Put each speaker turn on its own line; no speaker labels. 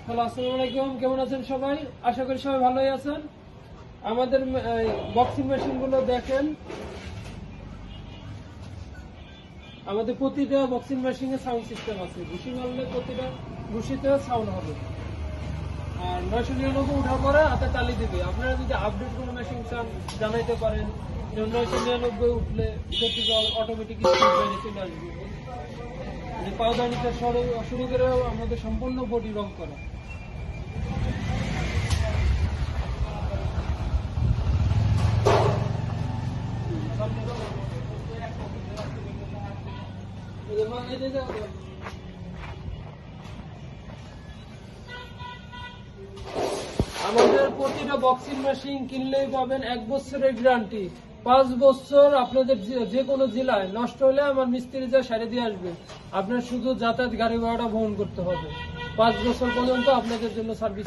Hello, আসসালামু আলাইকুম। কেমন আছেন সবাই? আশা করি সবাই ভালোই আছেন। আমাদের বক্সিং মেশিন গুলো দেখেন, আমাদের প্রতিটা বক্সিং মেশিনে সাউন্ড সিস্টেম আছে। ঘুষি মারলে প্রতিটা ঘুষিতে সাউন্ড হবে। আর 999 উঠার পরে হাতে তালি দিবে। আপনারা যদি আপডেট কোনো মেশিন চান জানাইতে পারেন। 999 উঠলে প্রতিবার অটোমেটিক স্পিড চলে আসবে। পাওদানিতে শুরু করে আমাদের সম্পূর্ণ বডি রং করা। আমাদের প্রতিটা বক্সিং মেশিন কিনলেই পাবেন 1 বছরের গ্যারান্টি। 5 বছর আপনাদের যে কোনো জেলায় নষ্ট হলে আমার মিস্ত্রি যা সারিয়ে দিয়ে আসবে। আপনার শুধু যাতায়াত গাড়ি ভাড়াটা বহন করতে হবে। 5 বছর পর্যন্ত আপনাদের জন্য সার্ভিস